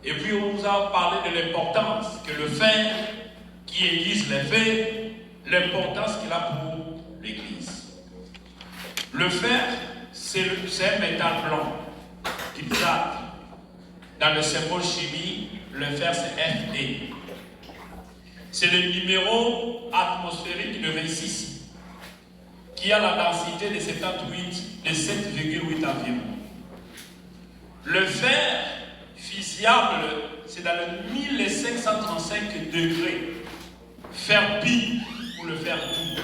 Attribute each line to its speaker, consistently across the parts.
Speaker 1: Et puis on vous a parlé de l'importance que le fer qui aiguise les faits, l'importance qu'il a pour l'Église. Le fer, c'est un métal blanc qui date. Dans le symbole chimie, le fer c'est Fe. C'est le numéro atmosphérique de 26 qui a la densité de 78, de 7,8 environ. Le fer fissiable, c'est dans le 1535 degrés. Fer pire pour le fer doux.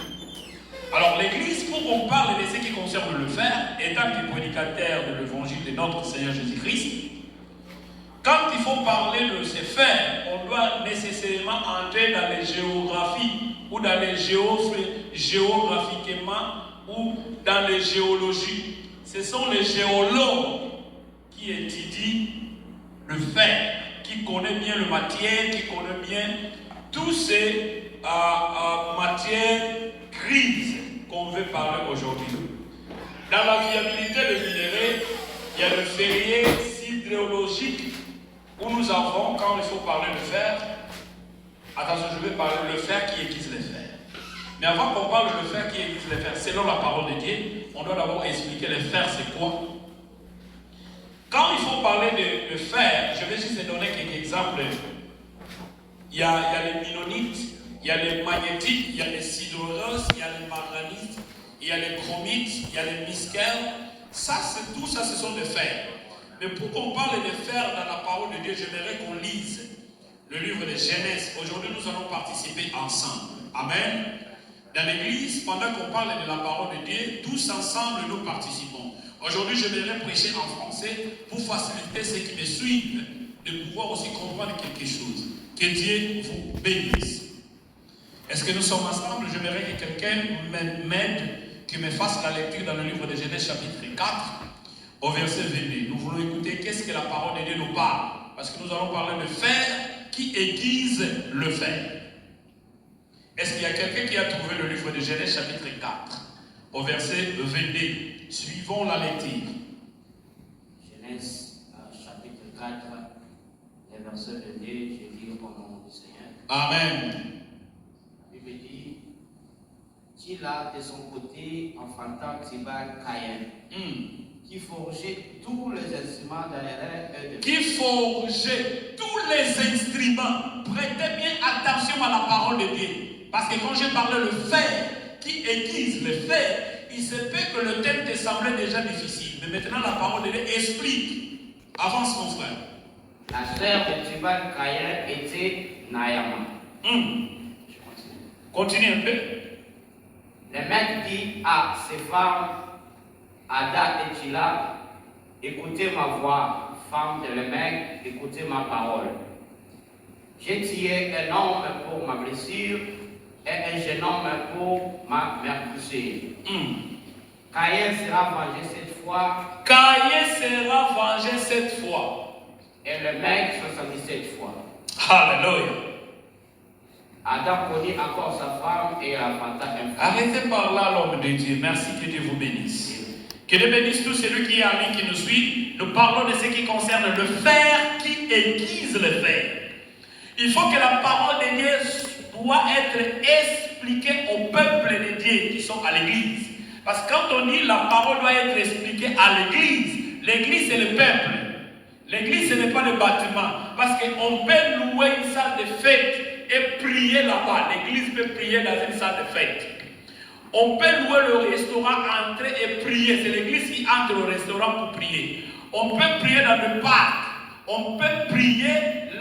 Speaker 1: Alors l'Église, pour qu'on parle de ce qui concerne le fer, étant que prédicateur de l'évangile de notre Seigneur Jésus-Christ, quand il faut parler de ces fers, on doit nécessairement entrer dans les géographies ou dans les géographiquement ou dans les géologies. Ce sont les géologues qui étudient le fer, qui connaissent bien la matière, qui connaissent bien toutes ces matières grises qu'on veut parler aujourd'hui. Dans la viabilité de minerais, il y a le ferrier sidérologique où nous avons, quand il faut parler de fer, attention, je vais parler de le fer qui aiguise les fers. Mais avant qu'on parle de le fer qui aiguise les fers, selon la parole de Dieu, on doit d'abord expliquer les fers, c'est quoi. Quand il faut parler de fer, je vais juste donner quelques exemples. Il y a les minonites, il y a les magnétiques, il y a les sidéroses, il y a les manganites, il y a les chromites, il y a les misquels. Tout ça, ce sont des fers. Mais pour qu'on parle de fer dans la parole de Dieu, j'aimerais qu'on lise le livre de Genèse. Aujourd'hui, nous allons participer ensemble. Amen. Dans l'église, pendant qu'on parle de la parole de Dieu, tous ensemble, nous participons. Aujourd'hui, j'aimerais prêcher en français pour faciliter ceux qui me suivent de pouvoir aussi comprendre quelque chose. Que Dieu vous bénisse. Est-ce que nous sommes ensemble? J'aimerais que quelqu'un m'aide, qui me fasse la lecture dans le livre de Genèse chapitre 4. Au verset 22, nous voulons écouter qu'est-ce que la parole de Dieu nous parle. Parce que nous allons parler de fer qui aiguise le fer. Est-ce qu'il y a quelqu'un qui a trouvé le livre de Genèse chapitre 4, au verset 22? Suivons la lecture.
Speaker 2: Genèse chapitre 4, les versets 22, je lis au nom du Seigneur.
Speaker 1: Amen.
Speaker 2: La Bible dit, Tila de son côté enfanta Tibal Caïn. Qui forgeait tous les instruments derrière
Speaker 1: qui forgeait tous les instruments. Prêtez bien attention à la parole de Dieu. Parce que quand j'ai parlé le fer qui aiguise le fer, il se peut que le thème te semblait déjà difficile. Mais maintenant la parole de Dieu explique. Avance mon frère.
Speaker 2: La sœur de Tubal Caïn était Naïama. Je
Speaker 1: continue un peu.
Speaker 2: Le mec dit à ses femmes, Ada et Tila, écoutez ma voix, femme de Lémec, écoutez ma parole. J'ai tué un homme pour ma blessure et un jeune homme pour ma meurtrissure. Caïn sera vengé cette fois.
Speaker 1: Caïn sera vengé cette fois.
Speaker 2: Et le mec 77 fois.
Speaker 1: Alléluia.
Speaker 2: Adam connut encore sa femme et la enfanta un fils.
Speaker 1: Arrêtez par là l'homme de Dieu. Merci, que Dieu vous bénisse. Que Dieu bénisse tous celui qui est en ligne, qui nous suit. Nous parlons de ce qui concerne le fer qui aiguise le fer. Il faut que la parole de Dieu doit être expliquée au peuple de Dieu qui sont à l'église. Parce que quand on dit la parole doit être expliquée à l'église, l'église c'est le peuple. L'église ce n'est pas le bâtiment. Parce qu'on peut louer une salle de fête et prier là-bas. L'église peut prier dans une salle de fête. On peut louer le restaurant, entrer et prier. C'est l'église qui entre au restaurant pour prier. On peut prier dans le parc. On peut prier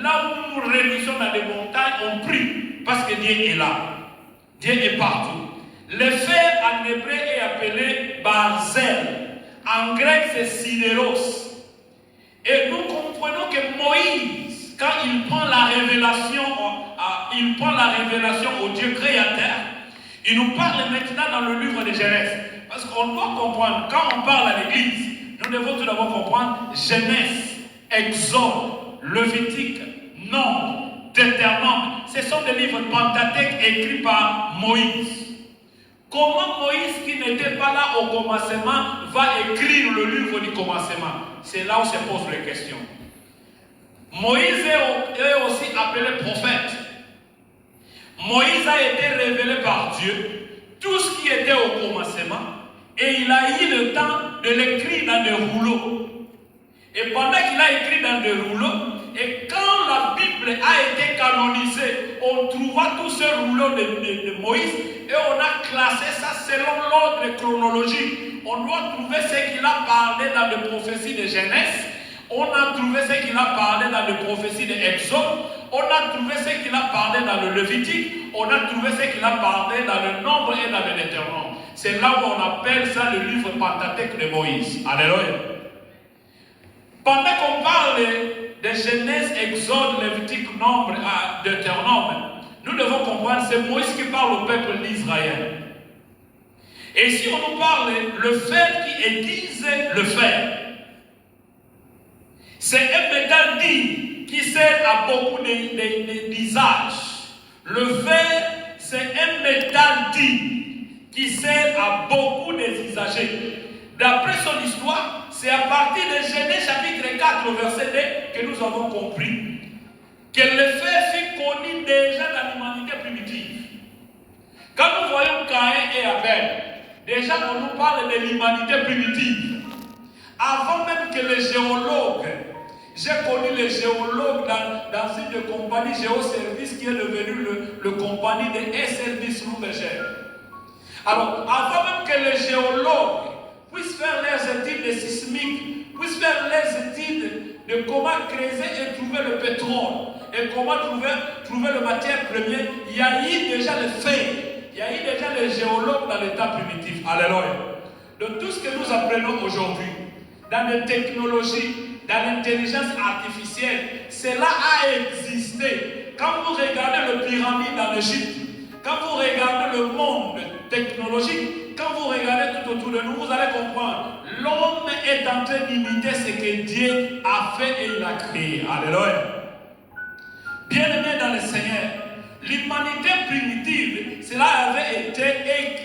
Speaker 1: là où nous réunissons dans les montagnes. On prie parce que Dieu est là. Dieu est partout. Le fer en hébreu est appelé barzel. En grec c'est sidéros. Et nous comprenons que Moïse, quand il prend la révélation au Dieu créateur, il nous parle maintenant dans le livre de Genèse. Parce qu'on doit comprendre, quand on parle à l'église, nous devons tout d'abord comprendre Genèse, Exode, Lévitique, Nombre, Deutéronome. Ce sont des livres pentateuques écrits par Moïse. Comment Moïse, qui n'était pas là au commencement, va écrire le livre du commencement? C'est là où se posent les questions. Moïse est aussi appelé prophète. Moïse a été révélé par Dieu, tout ce qui était au commencement, et il a eu le temps de l'écrire dans des rouleaux. Et pendant qu'il a écrit dans des rouleaux, et quand la Bible a été canonisée, on trouva tous ces rouleaux de Moïse, et on a classé ça selon l'ordre chronologique. On doit trouver ce qu'il a parlé dans les prophéties de Genèse, on a trouvé ce qu'il a parlé dans les prophéties de Exode, on a trouvé ce qu'il a parlé dans le Lévitique, on a trouvé ce qu'il a parlé dans le Nombre et dans le Deutéronome. C'est là où on appelle ça le livre Pentateuque de Moïse. Alléluia. Pendant qu'on parle de Genèse, Exode, Lévitique, Nombre et Deutéronome, nous devons comprendre que c'est Moïse qui parle au peuple d'Israël. Et si on nous parle le fer qui aiguise le fer, c'est un métal dit qui sert à beaucoup d'usages. Le fer, c'est un métal dit qui sert à beaucoup des usagers. D'après son histoire, c'est à partir de Genèse chapitre 4, verset 2, que nous avons compris que le fer fut connu déjà dans l'humanité primitive. Quand nous voyons Caïn et Abel, déjà on nous parle de l'humanité primitive. Avant même que les géologues, j'ai connu les géologues dans une compagnie Géoservice qui est devenue le compagnie de S-Service Rouberger. Alors, avant même que les géologues puissent faire leurs études de sismique, puissent faire leurs études de comment creuser et trouver le pétrole, et comment trouver la matière première, il y a eu déjà les faits, il y a eu déjà les géologues dans l'état primitif. Alléluia. De tout ce que nous apprenons aujourd'hui, dans les technologies, dans l'intelligence artificielle, cela a existé. Quand vous regardez le pyramide en Égypte, quand vous regardez le monde technologique, quand vous regardez tout autour de nous, vous allez comprendre. L'homme est en train d'imiter ce que Dieu a fait et il a créé. Alléluia. Bien-aimés dans le Seigneur, l'humanité primitive, cela avait été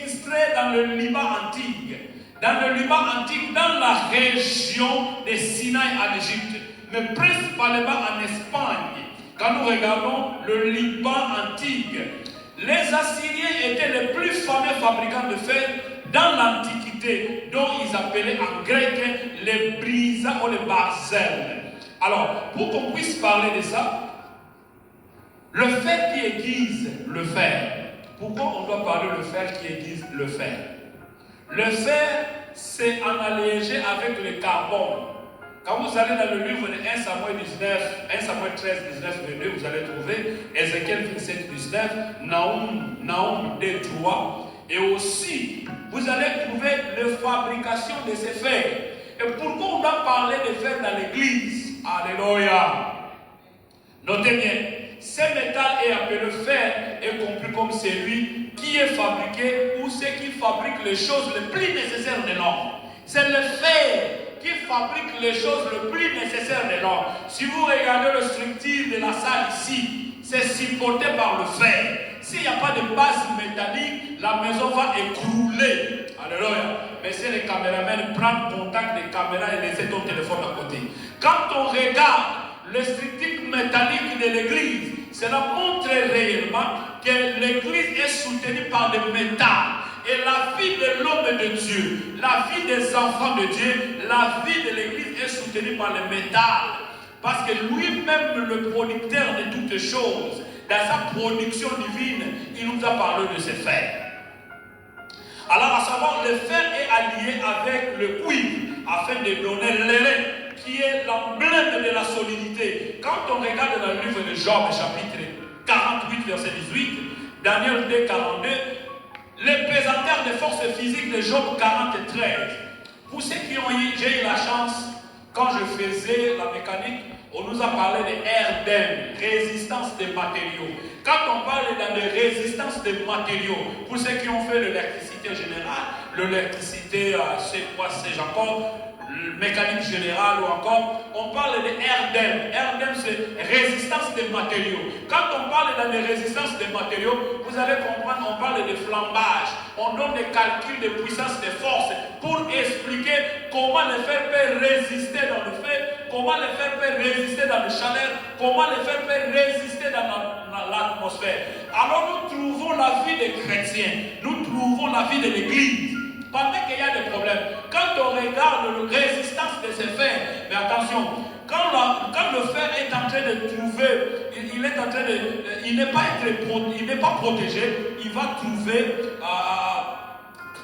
Speaker 1: extrait dans le Liban antique. Dans le Liban antique, dans la région de Sinaï en Égypte, mais principalement en Espagne. Quand nous regardons le Liban antique, les Assyriens étaient les plus fameux fabricants de fer dans l'Antiquité, dont ils appelaient en grec les brisa ou les barzel. Alors, pour qu'on puisse parler de ça, le fer qui aiguise le fer. Pourquoi on doit parler le fer qui aiguise le fer? Le fer, c'est en allégé avec le carbone. Quand vous allez dans le livre de 1 Samuel 13, 19, 22, vous allez trouver Ézéchiel 27, 19, Naoum 2, 3. Et aussi, vous allez trouver la fabrication de ces fers. Et pourquoi on doit parler de fer dans l'église? Alléluia. Notez bien, ce métal est appelé fer, est compris comme celui qui est fabriqué ou ceux qui fabriquent les choses les plus nécessaires de l'homme. C'est le fer qui fabrique les choses les plus nécessaires de l'homme. Si vous regardez la structure de la salle ici, c'est supporté par le fer. S'il n'y a pas de base métallique, la maison va écrouler. Alléluia. Mais si les caméramans prennent contact des caméras et laissent ton téléphone à côté. Quand on regarde les structures métalliques de l'église, cela montre réellement que l'église est soutenue par des métals. Et la vie de l'homme de Dieu, la vie des enfants de Dieu, la vie de l'église est soutenue par le métal. Parce que lui-même, le producteur de toutes choses, dans sa production divine, il nous a parlé de ce fer. Alors, à savoir, le fer est allié avec le cuivre, afin de donner l'airain, qui est l'emblème de la solidité. Quand on regarde dans le livre de Job, chapitre 48, verset 18, Daniel 2, 42, les pesanteurs de forces physiques de Job 43. Pour ceux qui ont eu, j'ai eu la chance, quand je faisais la mécanique, on nous a parlé de RDM, résistance des matériaux. Quand on parle de résistance des matériaux, pour ceux qui ont fait l'électricité générale, l'électricité, c'est Jacob, mécanique générale ou encore, on parle de RDM. RDM, c'est résistance des matériaux. Quand on parle de résistance des matériaux, vous allez comprendre, on parle de flambage. On donne des calculs de puissance de force pour expliquer comment le fer peut résister dans le fer comment les faire peut résister dans le chaleur, comment les faire peut résister dans l'atmosphère. Alors nous trouvons la vie des chrétiens, nous trouvons la vie de l'église. Pendant qu'il y a des problèmes, quand on regarde la résistance de ces fers, mais attention, quand le fer est en train de trouver, il n'est pas protégé, il va trouver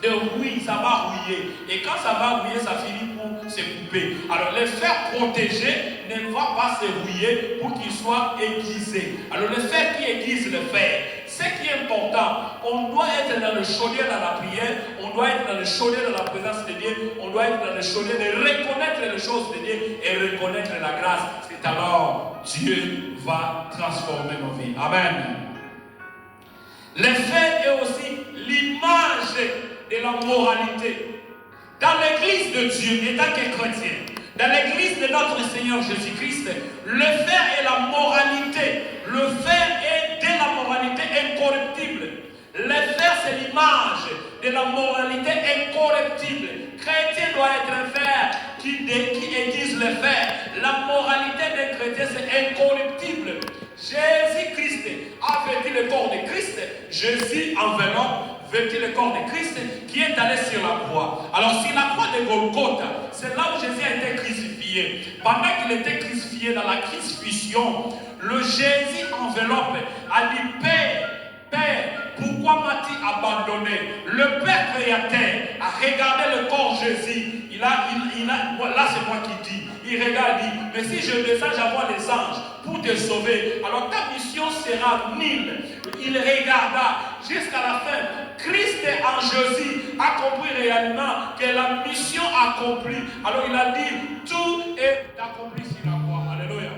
Speaker 1: de rouille, ça va rouiller. Et quand ça va rouiller, ça finit pour se couper. Alors le fer protégé ne va pas se rouiller pour qu'il soit aiguisé. Alors le fer qui aiguise le fer, ce qui est important, on doit être dans le chaudier dans la prière, on doit être dans le chaudier dans la présence de Dieu, on doit être dans le chaudier de reconnaître les choses de Dieu et reconnaître la grâce. C'est alors Dieu va transformer nos vies. Amen. Le fer est aussi l'image de la moralité. Dans l'église de Dieu, étant que chrétien, dans l'église de notre Seigneur Jésus-Christ, le fer est la moralité. Le fer est de la moralité incorruptible. Le fer, c'est l'image de la moralité incorruptible. Chrétien doit être un fer qui aiguise le fer. La moralité des chrétiens, c'est incorruptible. Jésus-Christ a vêtu le corps de Christ. Jésus enveloppe vêtu le corps de Christ qui est allé sur la croix. Alors sur la croix de Golgotha, c'est là où Jésus a été crucifié. Pendant qu'il était crucifié dans la crucifixion, le Jésus enveloppe a dit Père, pourquoi m'as-tu abandonné? Le Père créateur a regardé le corps de Jésus. Là c'est moi qui dis. Il regarde, dit, mais si je descends, j'envoie les anges pour te sauver. Alors ta mission sera nulle. Il regarda jusqu'à la fin. Christ en Jésus a compris réellement que la mission accomplie. Alors il a dit, tout est accompli sur la croix. Alléluia.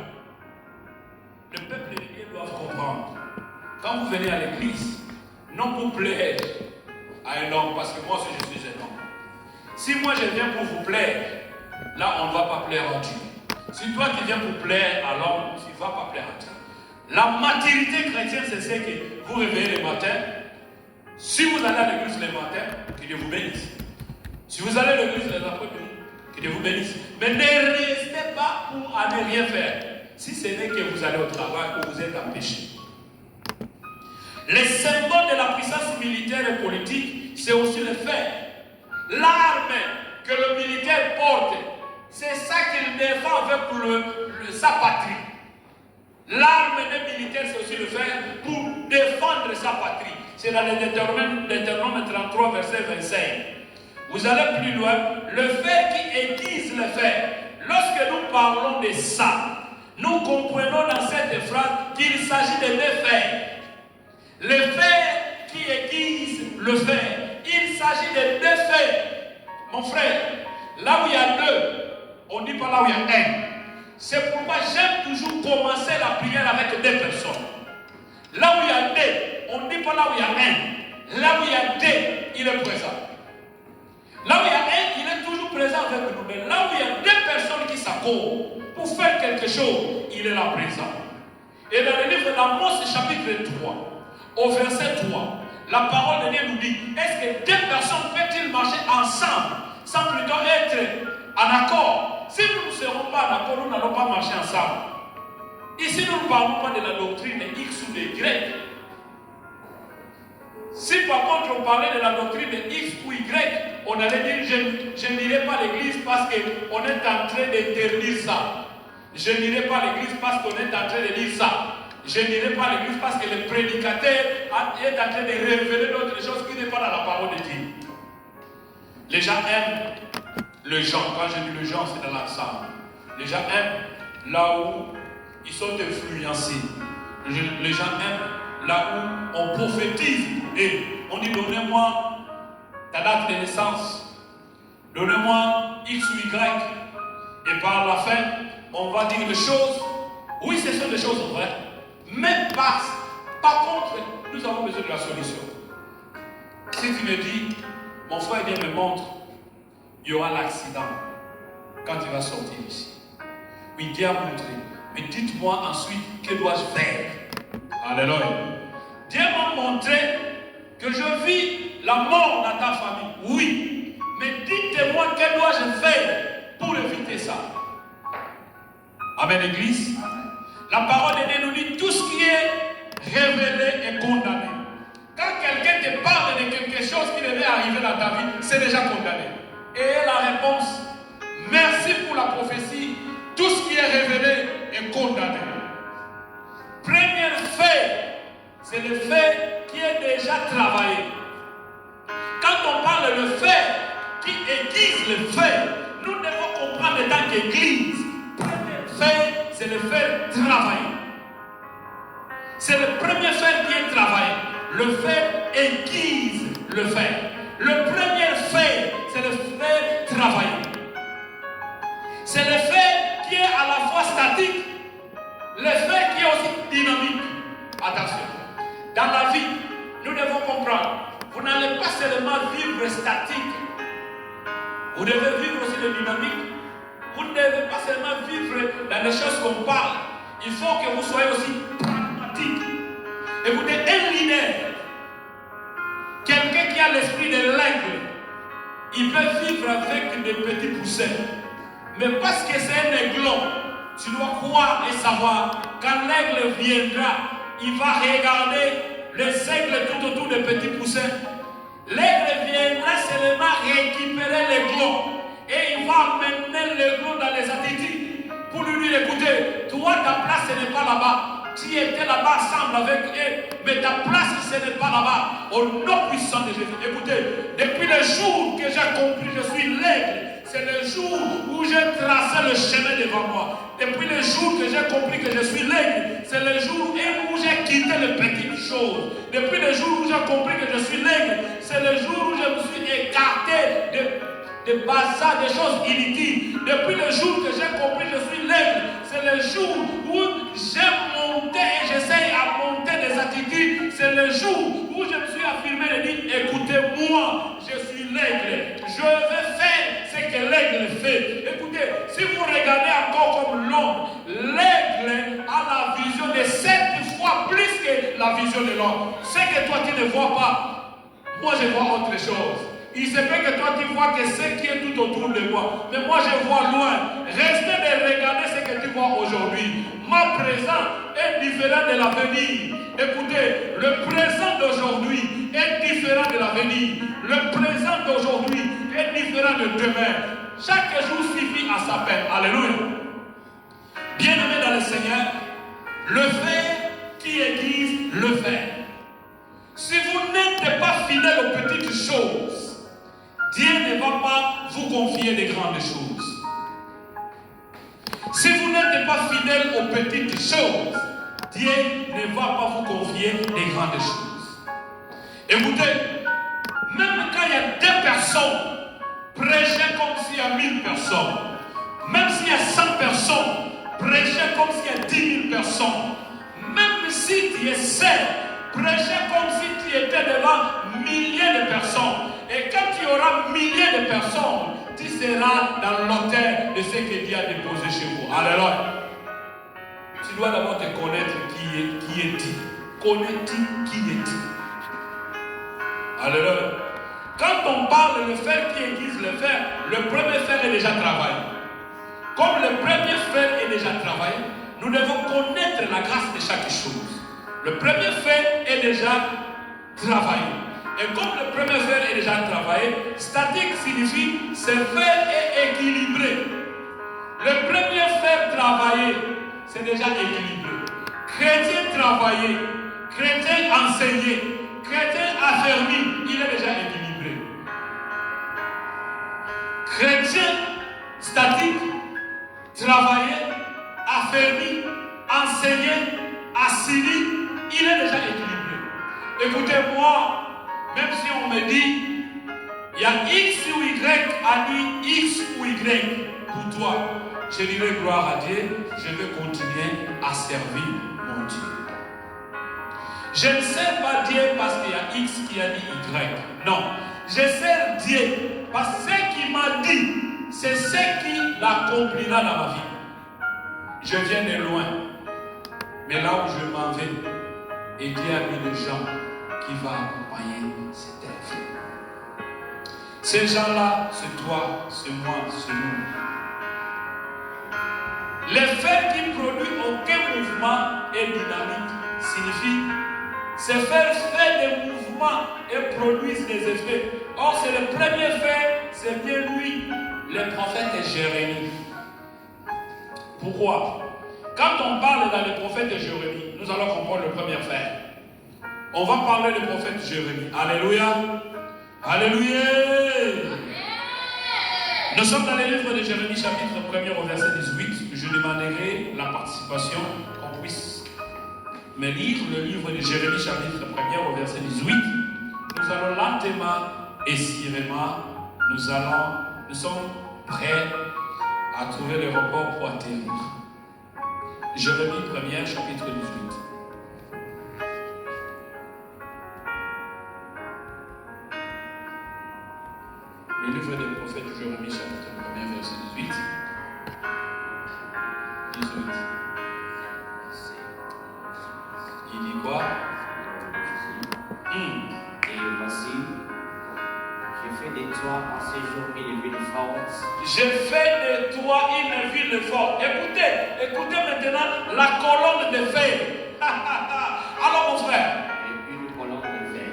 Speaker 1: Le peuple de Dieu doit comprendre. Quand vous venez à l'église, non pour plaire à un homme, parce que moi aussi je suis un homme. Si moi je viens pour vous plaire, là on ne va pas plaire à Dieu. Si toi tu viens pour plaire à l'homme, tu ne vas pas plaire à Dieu. La maturité chrétienne, c'est ce que vous réveillez le matin. Si vous allez à l'église le matin, que Dieu vous bénisse. Si vous allez à l'église les après-midi, que Dieu vous bénisse. Mais ne restez pas pour aller rien faire. Si ce n'est que vous allez au travail ou vous êtes en péché. Les symboles de la puissance militaire et politique, c'est aussi le fer. L'arme que le militaire porte, c'est ça qu'il défend avec sa patrie. L'arme des militaires, c'est aussi le fer pour défendre sa patrie. C'est dans le Deutéronome 33, verset 25. Vous allez plus loin. Le fer qui aiguise le fer. Lorsque nous parlons de ça, nous comprenons dans cette phrase qu'il s'agit de deux fers. Le fer qui aiguise le fer. Il s'agit de deux fers. Mon frère, là où il y a deux, on ne dit pas là où il y a un. C'est pourquoi j'aime toujours commencer la prière avec deux personnes. Là où il y a deux, on ne dit pas là où il y a un. Là où il y a deux, il est présent. Là où il y a un, il est toujours présent avec nous. Mais là où il y a deux personnes qui s'accordent pour faire quelque chose, il est là présent. Et dans le livre d'Amos, chapitre 3, au verset 3, la parole de Dieu nous dit, est-ce que deux personnes peuvent-ils marcher ensemble sans plutôt être en accord? Si nous ne serons pas en accord, nous n'allons pas marcher ensemble. Ici, nous ne parlons pas de la doctrine de X ou de Y. Si par contre on parlait de la doctrine de X ou Y, on allait dire je n'irai pas à l'église parce qu'on est en train d'interdire ça. Je n'irai pas à l'église parce qu'on est en train de dire ça. Je n'irai pas à l'église parce que le prédicateur est en train de révéler d'autres choses qui n'est pas dans la parole de Dieu. Les gens aiment le genre. Quand je dis le genre, c'est dans l'ensemble. Les gens aiment là où ils sont influencés. Les gens aiment là où on prophétise et on dit donnez-moi ta date de naissance, donnez-moi X ou Y, et par la fin, on va dire des choses. Oui, ce sont des choses vraies, mais par contre, nous avons besoin de la solution. Si tu me dis, mon frère vient me montre, il y aura l'accident quand il va sortir ici. Oui, Dieu a montré. Mais dites-moi ensuite, que dois-je faire? Alléluia. Dieu m'a montré que je vis la mort dans ta famille. Oui. Mais dites-moi, que dois-je faire pour éviter ça? Amen, Église. La parole de Dieu nous dit tout ce qui est révélé est condamné. Quand quelqu'un te parle de quelque chose qui devait arriver dans ta vie, c'est déjà condamné. Et la réponse, merci pour la prophétie, tout ce qui est révélé est condamné. Premier fait, c'est le fait qui est déjà travaillé. Quand on parle de fait qui aiguise le fait, nous devons comprendre en tant qu'Église, premier fait, c'est le fait travaillé. C'est le premier fait qui est travaillé. Le fait aiguise le fait. Le premier fait, c'est le fait travaillé. C'est le fait qui est à la fois statique, le fait qui est aussi dynamique. Attention, dans la vie, nous devons comprendre, vous n'allez pas seulement vivre statique, vous devez vivre aussi le dynamique. Vous ne devez pas seulement vivre dans les choses qu'on parle, il faut que vous soyez aussi pragmatique. Écoutez, un leader, quelqu'un qui a l'esprit de l'aigle, il peut vivre avec des petits poussins. Mais parce que c'est un aiglon, tu dois croire et savoir, quand l'aigle viendra, il va regarder les aigles tout autour des petits poussins. L'aigle viendra seulement récupérer l'aiglon et il va amener l'aiglon dans les attitudes pour lui dire, écoutez, toi ta place ce n'est pas là-bas. Tu étais là-bas ensemble avec eux, mais ta place ce n'est pas là-bas. Au nom puissant de Jésus. Écoutez, depuis le jour que j'ai compris je suis l'aigle, c'est le jour où j'ai tracé le chemin devant moi. Depuis le jour que j'ai compris que je suis l'aigle, c'est le jour où j'ai quitté les petites choses. Depuis le jour où j'ai compris que je suis l'aigle, c'est le jour où je me suis écarté de bazar, des choses inutiles. Depuis le jour que j'ai compris que je suis l'aigle, c'est le jour où j'ai monté et j'essaye à monter des attitudes. C'est le jour où je me suis affirmé et dit, écoutez-moi, je suis l'aigle. Je vais faire ce que l'aigle fait. Écoutez, si vous regardez encore comme l'homme, l'aigle a la vision de 7 fois plus que la vision de l'homme. Ce que toi tu ne vois pas, moi je vois autre chose. Il se peut que toi tu vois que ce qui est tout autour de moi, mais moi je vois loin. Restez de regarder ce que tu vois aujourd'hui. Ma présent est différent de l'avenir. Écoutez, le présent d'aujourd'hui est différent de l'avenir. Le présent d'aujourd'hui est différent de demain. Chaque jour suffit à sa peine. Alléluia. Bien-aimés dans le Seigneur, le fait qui aiguise le fait. Si vous n'êtes pas fidèle aux petites choses, Dieu ne va pas vous confier des grandes choses. Si vous n'êtes pas fidèle aux petites choses, Dieu ne va pas vous confier des grandes choses. Écoutez, même quand il y a 2 personnes, prêchez comme s'il y a 1000 personnes. Même s'il y a 100 personnes, prêchez comme s'il y a 10 000 personnes. Même si tu es seul, prêchez comme si tu étais devant milliers de personnes. Et quand tu auras milliers de personnes, tu seras dans l'autel de ce que Dieu a déposé chez vous. Alléluia. Tu dois d'abord te connaître qui est-il. Connais-tu qui est-il? Alléluia. Quand on parle de fer qui aiguise le fer, le premier fer est déjà travaillé. Comme le premier fer est déjà travaillé, nous devons connaître la grâce de chaque chose. Le premier fer est déjà travaillé. Et comme le premier fer est déjà travaillé, statique signifie ce fer est équilibré. Le premier fer travaillé, c'est déjà équilibré. Chrétien travaillé, chrétien enseigné, chrétien affermi, il est déjà équilibré. Chrétien statique, travaillé, affermi, enseigné, assigné, il est déjà équilibré. Écoutez-moi, même si on me dit, il y a X ou Y, a dit X ou Y pour toi, je dirai gloire à Dieu, je vais continuer à servir mon Dieu. Je ne sers pas Dieu parce qu'il y a X qui a dit Y. Non, je sers Dieu parce que ce qu'il m'a dit, c'est ce qu'il accomplira dans ma vie. Je viens de loin, mais là où je m'en vais, et Dieu a mis des gens qui vont accompagner cette œuvre. Ces gens-là, c'est toi, c'est moi, c'est nous. Le fer qui produit aucun mouvement et dynamique signifie ces fers fait des mouvements et produisent des effets. Or, c'est le premier fer, c'est bien lui, le prophète Jérémie. Pourquoi? Quand on parle dans le prophète Jérémie, nous allons comprendre le premier fer. On va parler du prophète Jérémie. Alléluia. Alléluia. Nous sommes dans le livre de Jérémie, chapitre 1er au verset 18. Je demanderai la participation, qu'on puisse me lire le livre de Jérémie, chapitre 1er au verset 18. Nous allons lentement et sciemment, nous sommes prêts à trouver le report pour atterrir. Jérémie 1er, chapitre 18. Le livre des prophètes de Jérémie, chapitre 1er, verset 18. 18. Il dit quoi?
Speaker 2: Et voici, j'ai fait de toi en ces jours une ville forte.
Speaker 1: J'ai fait de toi une ville forte. Écoutez maintenant la colonne de fer. Alors mon frère.
Speaker 2: Et une colonne de fer.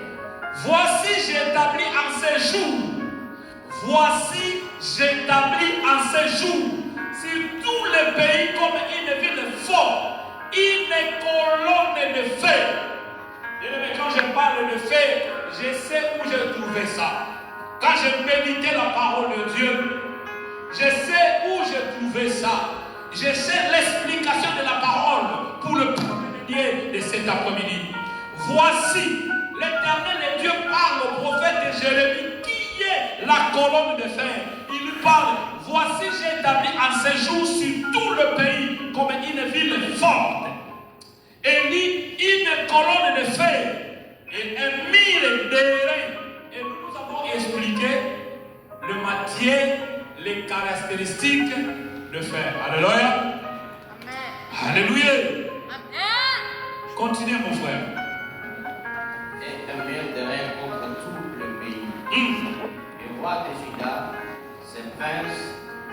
Speaker 1: Voici j'établis en ces jours. Voici j'établis en ces jours sur tout le pays comme une ville forte, une colonne de fer. Et quand je parle de fer, je sais où j'ai trouvé ça. Quand je méditais la parole de Dieu, je sais où j'ai trouvé ça. Je sais l'explication de la parole pour le premier de cet après-midi. Voici, l'Éternel et Dieu parle au prophète de Jérémie, qui est la colonne de fer. Il lui parle, voici j'ai établi en ces jours sur tout le pays comme une ville forte. Et dit une colonne de fer et un mille d'airain. Et nous avons expliqué le matière, les caractéristiques de fer. Alléluia. Alléluia. Continuez mon frère.
Speaker 2: Et un mille d'airain contre tout le pays. Le roi de Juda, ses princes,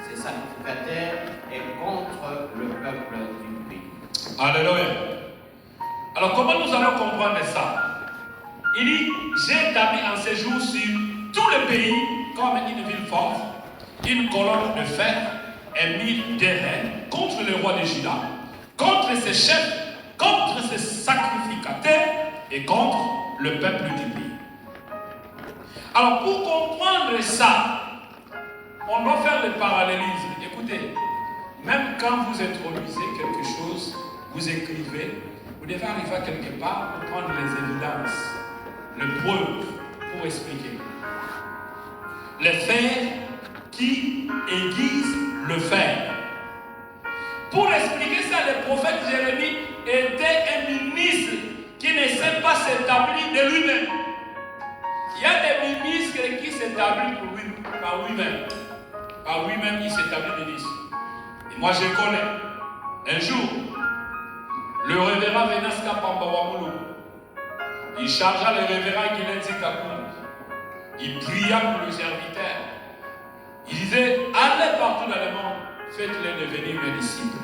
Speaker 2: ses sacrificateurs et contre le peuple du pays.
Speaker 1: Alléluia. Alors comment nous allons comprendre ça? Il dit, j'ai établi en ces jours sur tout le pays comme une ville forte, une colonne de fer et 1000 d'airain contre le roi de Juda, contre ses chefs, contre ses sacrificateurs et contre le peuple du pays. Alors pour comprendre ça, on doit faire le parallélisme. Écoutez, même quand vous introduisez quelque chose, vous écrivez, vous devez arriver à quelque part pour prendre les évidences, les preuves pour expliquer. Le fer qui aiguise le fer. Pour expliquer ça, le prophète Jérémie était un ministre qui ne sait pas s'établir de lui-même. Il y a des ministres qui s'établissent par lui-même. Par lui-même, il s'établit ministre. Et moi, je connais. Un jour, le révérend Venaska Pambawamulu, il chargea le révérend Guilenzi Kakoum. Il pria pour le serviteur. Il disait, allez partout dans le monde, faites-les devenir mes disciples.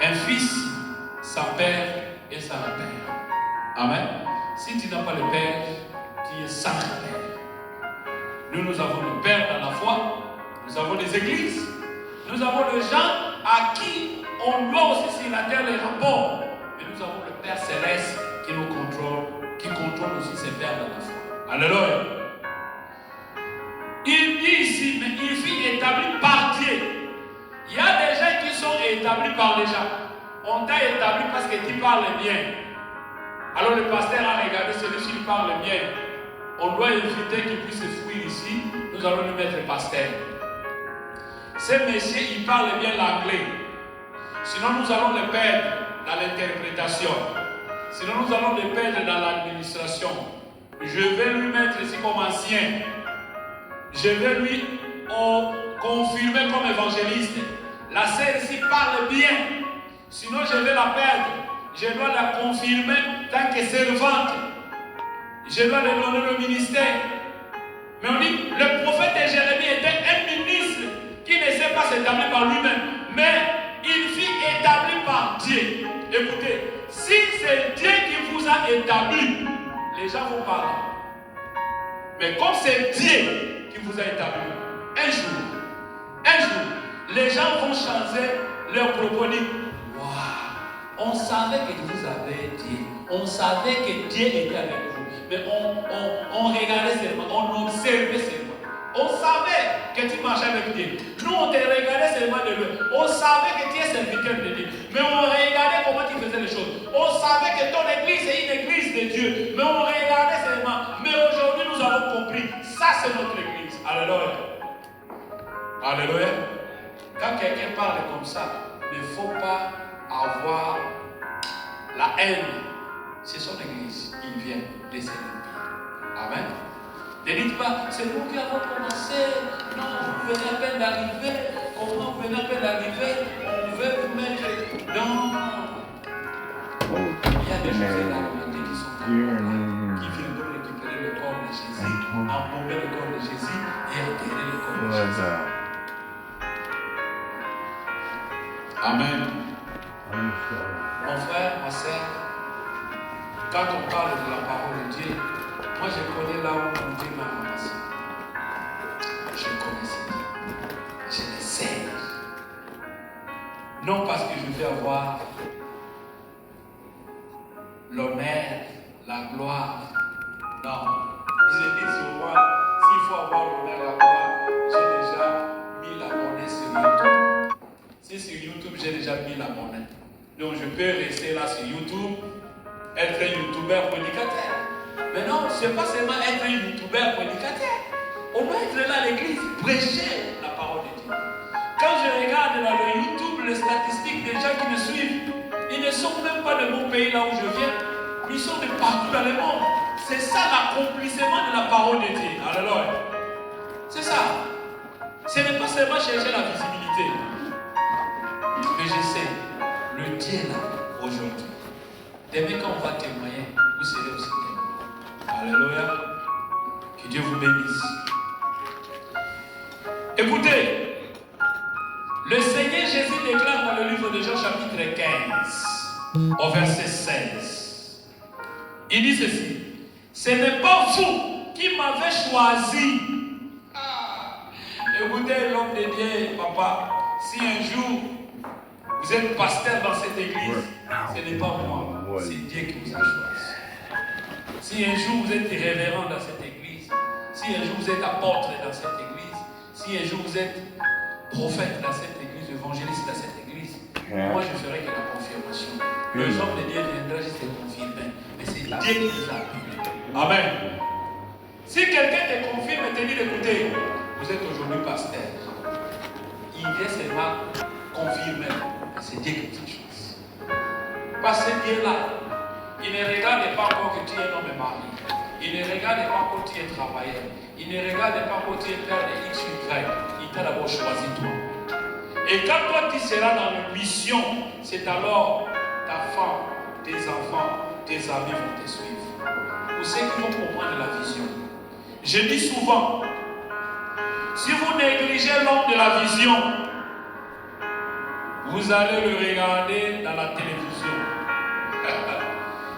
Speaker 1: Un fils, sa père et sa mère. Amen. Si tu n'as pas le père, tu es sans père. Nous avons le père dans la foi, nous avons des églises, nous avons des gens à qui on doit aussi sur la terre les rapports. Mais nous avons le Père Céleste qui nous contrôle, qui contrôle aussi ses pères dans la foi. Alléluia. Il dit ici, mais il fut établi par Dieu. Il y a des gens qui sont établis par les gens. On t'a établi parce que tu parles bien. Alors le pasteur a regardé celui-ci qui parle bien. On doit éviter qu'il puisse fuir ici. Nous allons lui mettre pasteur. Ce monsieur, il parle bien l'anglais. Sinon, nous allons le perdre dans l'interprétation. Sinon, nous allons le perdre dans l'administration. Je vais lui mettre ici comme ancien. Je vais lui confirmer comme évangéliste. La sœur ici parle bien. Sinon, je vais la perdre. Je dois la confirmer tant que servante. Je dois lui donner le ministère. Mais on dit, le prophète de Jérémie était un ministre qui ne sait pas pas s'établir par lui-même, mais il fut établi par Dieu. Écoutez, si c'est Dieu qui vous a établi, les gens vont parler. Mais comme c'est Dieu qui vous a établi, un jour, les gens vont changer leur propos. Waouh, on savait que vous avez Dieu, on savait que Dieu était avec vous, mais on regardait seulement, on observait seulement. On savait que tu marchais avec Dieu. Nous, on te regardait seulement de loin. On savait que tu es serviteur de Dieu. Mais on regardait comment tu faisais les choses. On savait que ton église est une église de Dieu. Mais on regardait seulement. Mais aujourd'hui, nous avons compris. Ça, c'est notre église. Alléluia. Alléluia. Quand quelqu'un parle comme ça, il ne faut pas avoir la haine. C'est son église. Il vient laisser le pied. Amen. Ne dites pas, c'est nous qui avons commencé. Non, vous venez à peine d'arriver. Comment vous venez à peine d'arriver? On veut vous mettre. Non. Il y a des choses dans la humanité qui sont qui viendront récupérer le corps de Jésus, embaumer le corps de Jésus et enterrer le corps de Jésus. Amen. Mon frère, ma soeur, quand on parle de la parole de Dieu, moi je connais là où mon Dieu m'a ramassé. Je connais ça. Je le sais. Non parce que je veux avoir l'honneur, la gloire. Non. Je dis souvent, s'il faut avoir l'honneur, la gloire, j'ai déjà mis la monnaie sur YouTube. Si sur YouTube, j'ai déjà mis la monnaie. Donc je peux rester là sur YouTube, être un youtubeur prédicateur. Mais non, ce n'est pas seulement être un youtubeur prédicateur. On doit être là à l'église, prêcher la parole de Dieu. Quand je regarde dans le YouTube les statistiques des gens qui me suivent, ils ne sont même pas de mon pays là où je viens. Ils sont de partout dans le monde. C'est ça l'accomplissement de la parole de Dieu. Alléluia. C'est ça. Ce n'est pas seulement chercher la visibilité. Mais je sais, le Dieu là, aujourd'hui, demain quand on va témoigner, vous serez aussi témoin. Alléluia. Que Dieu vous bénisse. Écoutez, le Seigneur Jésus déclare dans le livre de Jean chapitre 15, au verset 16. Il dit ceci. Ce n'est pas vous qui m'avez choisi. Écoutez l'homme de Dieu, papa, si un jour vous êtes pasteur dans cette église, ce n'est pas moi, c'est Dieu qui vous a choisi. Si un jour vous êtes révérend dans cette église, si un jour vous êtes apôtre dans cette église, si un jour vous êtes prophète dans cette église, évangéliste dans cette église, moi je ferai que la confirmation. Le homme de Dieu viendra juste confirmer. Mais c'est Dieu qui vous a appelé. Amen. Si quelqu'un te confirme et te dit écoutez, vous êtes aujourd'hui pasteur, il vient seulement confirmer. C'est Dieu qui vous a choisi. Parce que Dieu là, il ne regarde pas encore que tu es un homme marié. Il ne regarde pas encore que tu es travailleur. Il ne regarde pas encore que tu es père de X, Y. Il t'a d'abord choisi toi. Et quand toi tu seras dans la mission, c'est alors ta femme, tes enfants, tes amis vont te suivre. Ou ceux qui vont comprendre la vision. Je dis souvent, si vous négligez l'homme de la vision, vous allez le regarder dans la télévision.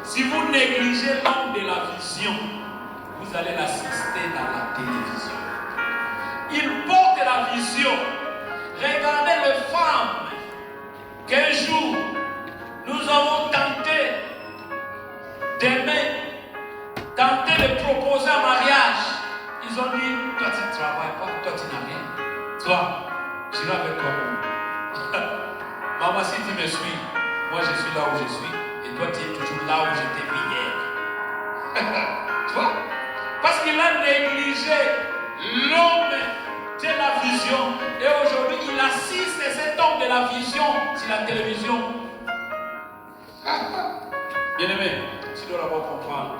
Speaker 1: Si vous négligez l'homme de la vision, vous allez l'assister dans la télévision. Il porte la vision. Regardez les femmes qu'un jour nous avons tenté d'aimer, tenté de proposer un mariage. Ils ont dit, toi tu ne travailles pas, toi tu n'as rien. Toi, j'irai avec toi. Maman, si tu me suis, moi je suis là où je suis. Et toi tu es toujours là où j'étais hier. Tu vois? Parce qu'il a négligé l'homme de la vision. Et aujourd'hui, il assiste cet homme de la vision sur la télévision. Bien-aimé, tu dois d'abord comprendre.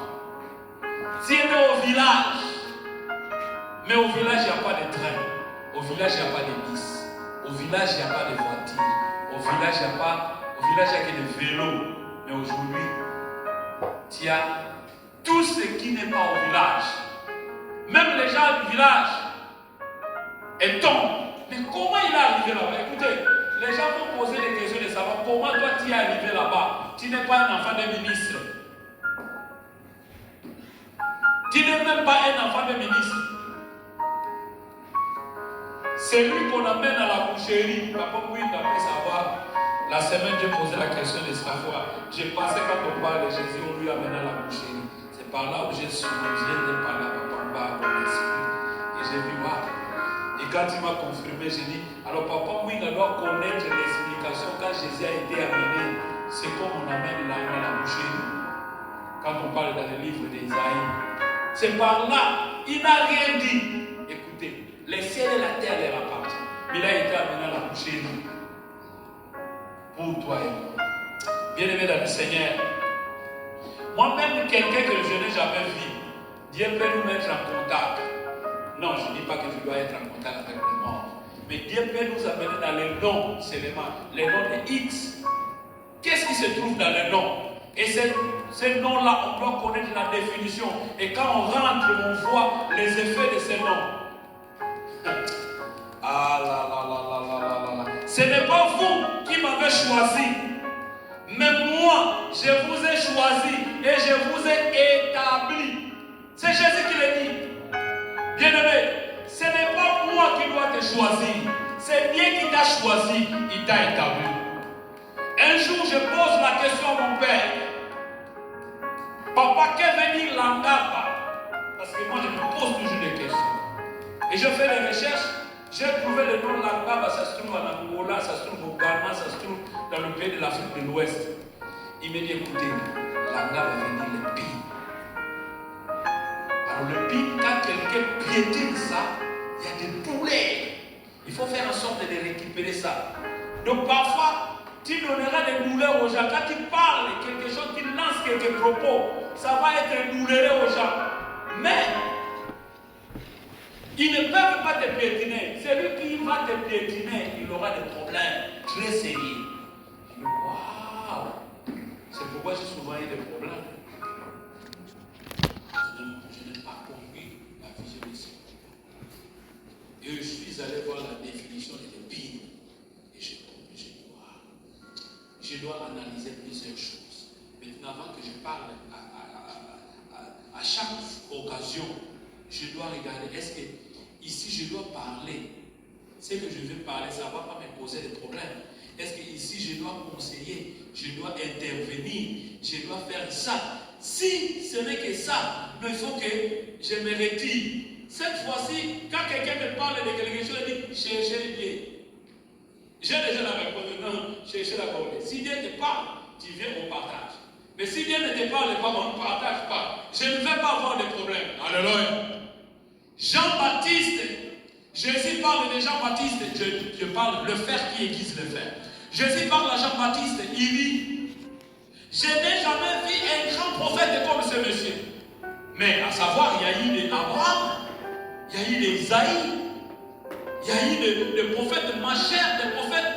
Speaker 1: Tu es né au village. Mais au village, il n'y a pas de train. Au village, il n'y a pas de bus. Au village, il n'y a pas de voiture. Au village, il n'y a que des vélos. Mais aujourd'hui, tu as tout ce qui n'est pas au village. Même les gens du village, ils tombent. Mais comment il est arrivé là-bas? Écoutez, les gens vont poser des questions de savoir comment toi tu es arrivé là-bas. Tu n'es pas un enfant de ministre. Tu n'es même pas un enfant de ministre. C'est lui qu'on amène à la boucherie. Papa Mouïd, après savoir, la semaine, j'ai posé la question de savoir. J'ai passé quand on parle de Jésus, on lui amène à la boucherie. C'est par là où j'ai souri, j'ai parlé à Papa Mouïd, à mon esprit. Et j'ai vu, waouh. Et quand il m'a confirmé, j'ai dit, alors Papa Mouïd doit connaître l'explication quand Jésus a été amené. C'est comme on amène l'âne à la boucherie. Quand on parle dans le livre d'Isaïe. C'est par là, il n'a rien dit. Écoutez, les ciels et la terre leur appartiennent. Mais il a été amené à la boucherie. Pour toi et moi. Bien-aimé dans le Seigneur, moi-même, quelqu'un que je n'ai jamais vu, Dieu peut nous mettre en contact. Non, je ne dis pas que je dois être en contact avec le monde. Mais Dieu peut nous amener dans les noms seulement. Les noms de X. Qu'est-ce qui se trouve dans les noms? Et ces noms-là, on doit connaître la définition. Et quand on rentre, on voit les effets de ces noms. Ah là là là là là là là. Ce n'est pas vous qui m'avez choisi. Mais moi, je vous ai choisi et je vous ai établi. C'est Jésus qui le dit. Bien-aimé, ce n'est pas moi qui dois te choisir. C'est Dieu qui t'a choisi, il t'a établi. Un jour, je pose la question à mon père. Papa, qu'est veut dire l'angaba? Parce que moi, je me pose toujours des questions. Et je fais des recherches. J'ai trouvé le nom l'angaba, ça se trouve en Angola, ça se trouve au Ghana, ça se trouve dans le pays de l'Afrique de l'Ouest. Il m'a dit, écoutez, l'angaba veut dire le pin. Alors le pin, quand quelqu'un piétine ça, il y a des douleurs. Il faut faire en sorte de récupérer ça. Donc parfois, tu donneras des douleurs aux gens. Quand tu parles quelque chose, tu lances quelques propos, ça va être douloureux aux gens. Mais, ils ne peuvent pas te piétiner. Celui qui va te piétiner, il aura des problèmes très sérieux. Je dis, waouh! C'est pourquoi j'ai souvent eu des problèmes. Je n'ai pas compris la vision de ce problème. Et je suis allé voir la définition de l'épine. Et j'ai compris, j'ai dit, waouh! Je dois analyser plusieurs choses. Maintenant, avant que je parle à chaque occasion, je dois regarder, est-ce que ici je dois parler, ce que je veux parler, ça ne va pas me poser des problèmes. Est-ce que ici je dois conseiller, je dois intervenir, je dois faire ça. Si ce n'est que ça, il faut que je me retire. Cette fois-ci, quand quelqu'un me parle de quelque chose, il dit, cherchez Dieu. J'ai déjà la réponse, non, cherchez la parole. Si Dieu te parle, tu viens au partage. Mais si Dieu ne te parle pas, on ne partage pas. Je ne vais pas avoir de problème. Alléluia. Jean-Baptiste, Jésus parle de Jean-Baptiste, je parle le fer qui aiguise le fer. Jésus parle à Jean-Baptiste, il dit, je n'ai jamais vu un grand prophète comme ce monsieur. Mais à savoir, il y a eu des Abraham, il y a eu des Isaïe, il y a eu des prophètes machères, des prophètes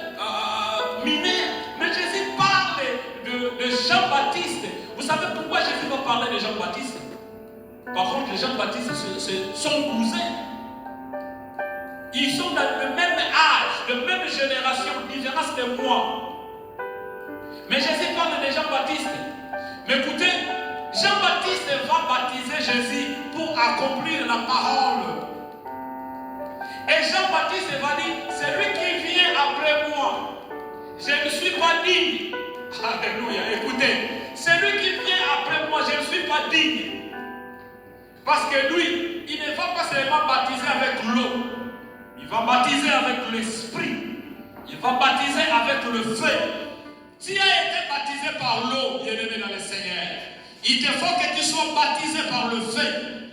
Speaker 1: mineurs. Mais Jésus parle de Jean-Baptiste. Vous savez pourquoi Jésus va parler de Jean-Baptiste? Par contre, les Jean-Baptiste sont cousins. Ils sont dans le même âge, de même génération, différence de moi. Mais Jésus parle de Jean-Baptiste. Mais écoutez, Jean-Baptiste va baptiser Jésus pour accomplir la parole. Et Jean-Baptiste va dire, celui qui vient après moi, je ne suis pas digne. Alléluia, écoutez, celui qui vient après moi, je ne suis pas digne. Parce que lui, il ne va pas seulement baptiser avec l'eau. Il va baptiser avec l'esprit. Il va baptiser avec le feu. Tu as été baptisé par l'eau, bien-aimé dans le Seigneur. Il te faut que tu sois baptisé par le feu.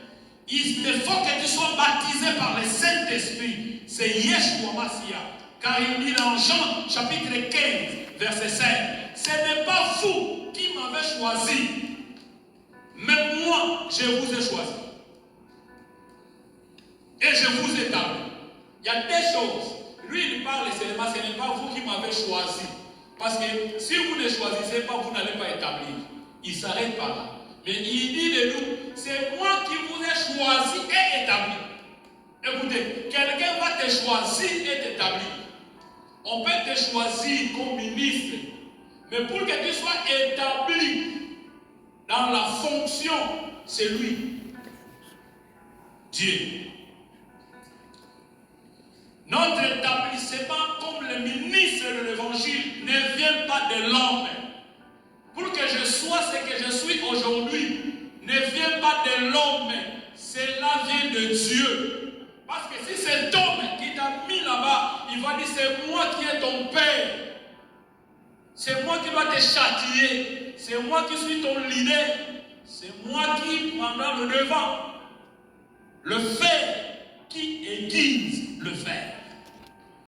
Speaker 1: Il te faut que tu sois baptisé par le Saint-Esprit. C'est Yeshua Mashiach. Car il dit dans Jean chapitre 15, verset 5, ce n'est pas vous qui m'avez choisi, mais moi, je vous ai choisi. Et je vous ai établi. Il y a des choses. Lui, il parle seulement, ce n'est pas vous qui m'avez choisi. Parce que si vous ne choisissez pas, vous n'allez pas établir. Il s'arrête par là. Mais il dit de nous, c'est moi qui vous ai choisi et établi. Écoutez, quelqu'un va te choisir et t'établir. On peut te choisir comme ministre, mais pour que tu sois établi dans la fonction, c'est lui, Dieu. Notre établissement comme le ministre de l'évangile ne vient pas de l'homme. Pour que je sois ce que je suis aujourd'hui, ne vient pas de l'homme, cela vient de Dieu. Parce que si cet homme qui t'a mis là-bas, il va dire c'est moi qui est ton père, c'est moi qui dois te châtier, c'est moi qui suis ton leader, c'est moi qui prendra le devant. Le faire qui aiguise le faire.